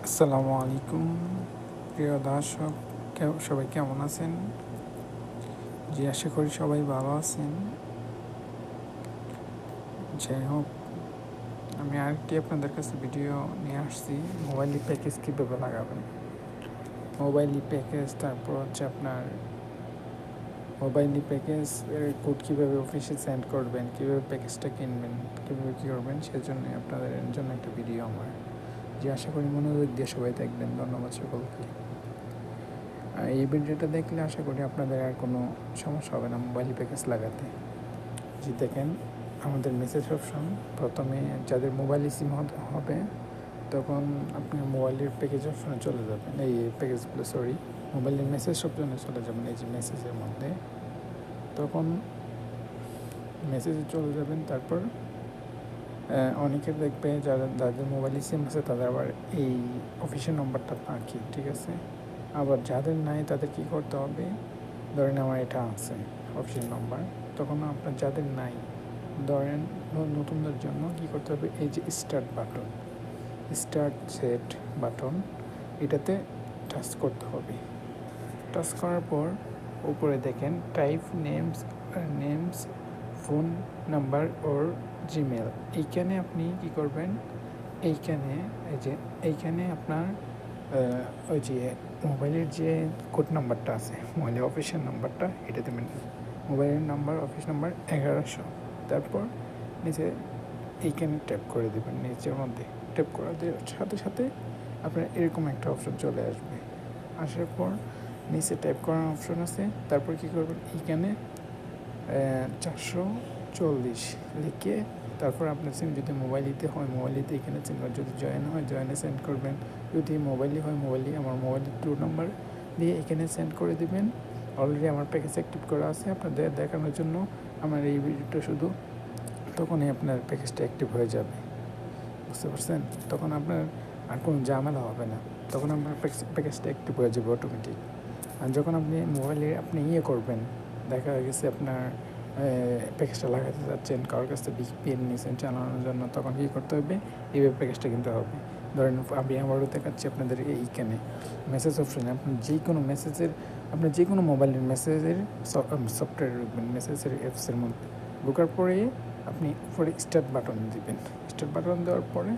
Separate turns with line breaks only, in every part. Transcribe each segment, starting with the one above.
আসসালামু আলাইকুম প্রিয় দর্শক, সবাই কেমন আছেন? জি, আশা করি সবাই ভালো আছেন। যাই হোক, আমি আরেকটি আপনাদের কাছে ভিডিও নিয়ে আসছি। মোবাইল প্যাকেজ কীভাবে লাগাবেন, মোবাইল প্যাকেজ, তারপর হচ্ছে আপনার মোবাইল প্যাকেজ এর কোড কীভাবে অফিসে সেন্ড করবেন, কীভাবে প্যাকেজটা কিনবেন, কীভাবে কী করবেন, সেজন্য আপনাদের জন্য একটা ভিডিও আমার। যে আশা করি মনোযোগ দিয়ে সবাই দেখবেন। ধন্যবাদ সকলকে। আর এই ভিডিওটা দেখলে আশা করি আপনাদের আর কোনো সমস্যা হবে না মোবাইল প্যাকেজ লাগাতে। যে দেখেন, আমাদের মেসেজ অপশন, প্রথমে যাদের মোবাইল সিম হবে তখন আপনি মোবাইলের প্যাকেজ অপশনে চলে যাবেন, এই প্যাকেজগুলো মোবাইলের মেসেজ অপশনে চলে যাবেন। এই যে মেসেজের মধ্যে তখন মেসেজে চলে যাবেন। তারপর অনেকের দেখবে যাদের মোবাইল সিম আছে তাদের আবার এই অফিসের নম্বরটা থাকে, ঠিক আছে। আবার যাদের নাই তাদের কী করতে হবে, ধরেন আমার এটা আছে অফিসের নম্বর, তখন আপনার যাদের নাই, ধরেন নতুনদের জন্য কী করতে হবে, এই যে স্টার্ট সেট বাটন, এটাতে টাচ করতে হবে। টাচ করার পর উপরে দেখেন টাইপ নেমস ফোন নাম্বার ওর জিমেল, এইখানে আপনি কী করবেন, এইখানে আপনার ওই যে মোবাইলের যে কোড নাম্বারটা আছে, মোবাইলের অফিসের নাম্বারটা, এটা দেবেন। মোবাইলের নাম্বার, অফিস নাম্বার 1100। তারপর নিচে এইখানে ট্যাপ করে দেবেন। নিচের মধ্যে ট্যাপ করার সাথে সাথে আপনার এরকম একটা অপশন চলে আসবে। আসার পর নিচে টাইপ করার অপশন আছে। তারপর কী করবেন, এইখানে 440 লিখে, তারপর আপনার সিম যদি মোবাইলিতে হয় মোবাইলিতে এখানে সিম, যদি জয়েনে হয় জয়েনে সেন্ড করবেন, যদি মোবাইলই হয় মোবাইলই, আমার মোবাইলের 2 নাম্বার দিয়ে এখানে সেন্ড করে দেবেন। অলরেডি আমার প্যাকেজ অ্যাক্টিভ করা আছে আপনাদের দেখানোর জন্য। আমার এই ভিডিওটা শুধু তখনই আপনার প্যাকেজটা অ্যাক্টিভ হয়ে যাবে, বুঝতে পারছেন? তখন আপনার আর কোনো ঝামেলা হবে না, তখন আপনার প্যাকেজটা অ্যাক্টিভ হয়ে যাবে অটোমেটিক। আর যখন আপনি মোবাইলে করবেন, দেখা গেছে আপনার প্যাকেজটা লাগাতে যাচ্ছেন, কারোর কাছ থেকে VPN নিয়েছেন চালানোর জন্য, তখন কী করতে হবে, এইভাবে প্যাকেজটা কিনতে হবে। ধরেন আমি আবারও দেখাচ্ছি আপনাদের এইখানে মেসেজ অপশনে, আপনার যে কোনো মোবাইলের মেসেজের সফটওয়্যার ঢুকবেন, মেসেজের অ্যাপসের মধ্যে ঢোকার পরে আপনি উপরে স্টার্ট বাটন দিবেন। স্টার্ট বাটন দেওয়ার পরে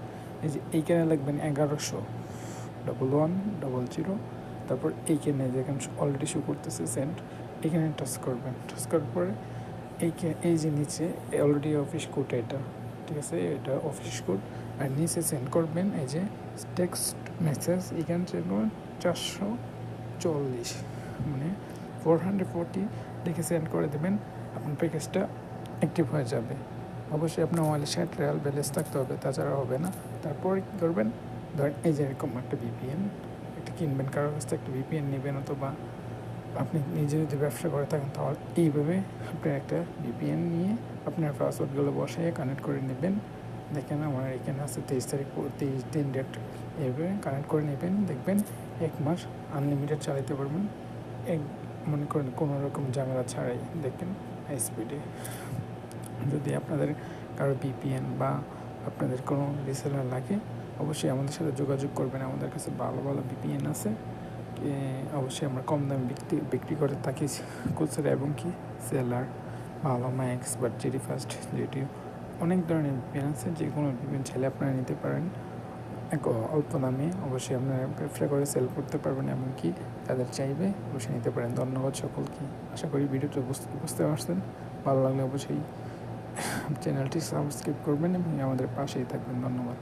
এই যে এইখানে লিখবেন 1100 1100, তারপর এইখানে যেখানে অলরেডি শো করতেছে সেন্ড, এখানে টাচ করবেন। টাচ করার পরে এই যে নিচে অলরেডি অফিস কোড, এটা ঠিক আছে, এটা অফিস কোড। আর নিচে সেন্ড করবেন এই যে টেক্সট মেসেজ, এখানে সেন্ড করবেন 440, মানে 440 লিখে সেন্ড করে দেবেন। আপনার প্যাকেজটা অ্যাক্টিভ হয়ে যাবে। অবশ্যই আপনার মোবাইলে 60 রিয়াল ব্যালেন্স থাকতে হবে, তাছাড়া হবে না। তারপর কী করবেন, ধরেন এই যে এরকম একটা VPN একটা কিনবেন, কারোর কাছ থেকে একটা VPN নেবেন, অথবা আপনি নিজে যদি ব্যবসা করে থাকেন তাহলে এইভাবে আপনি একটা VPN নিয়ে আপনার পাসওয়ার্ডগুলো বসাইয়ে কানেক্ট করে নেবেন। দেখেন আমার এখানে আছে 23 তারিখ 23 ডেট, এইভাবে কানেক্ট করে নেবেন। দেখবেন 1 মাস আনলিমিটেড চালাতে পারবেন, মনে করেন কোনো রকম ঝামেলা ছাড়াই। দেখেন স্পিডে। যদি আপনাদের কারো VPN বা আপনাদের কোনো রিসেলার লাগে, অবশ্যই আমাদের সাথে যোগাযোগ করবেন। আমাদের কাছে ভালো ভালো VPN আছে, অবশ্যই আমরা কম দামে বিক্রি করে থাকি খুচরা এবং কি সেলার, ভালো ম্যাক্স বা জেডি ফাস্ট, যেটি অনেক ধরনের VPN আছে। যে কোনো VPN চাইলে আপনারা নিতে পারেন অল্প দামে। অবশ্যই আপনারা ব্যবসা করে সেল করতে পারবেন, এমনকি তাদের চাইবে অবশ্যই নিতে পারেন। ধন্যবাদ সকলকে। আশা করি ভিডিওটা বুঝতে পারছেন। ভালো লাগলে অবশ্যই চ্যানেলটি সাবস্ক্রাইব করবেন এবং আমাদের পাশেই থাকবেন। ধন্যবাদ।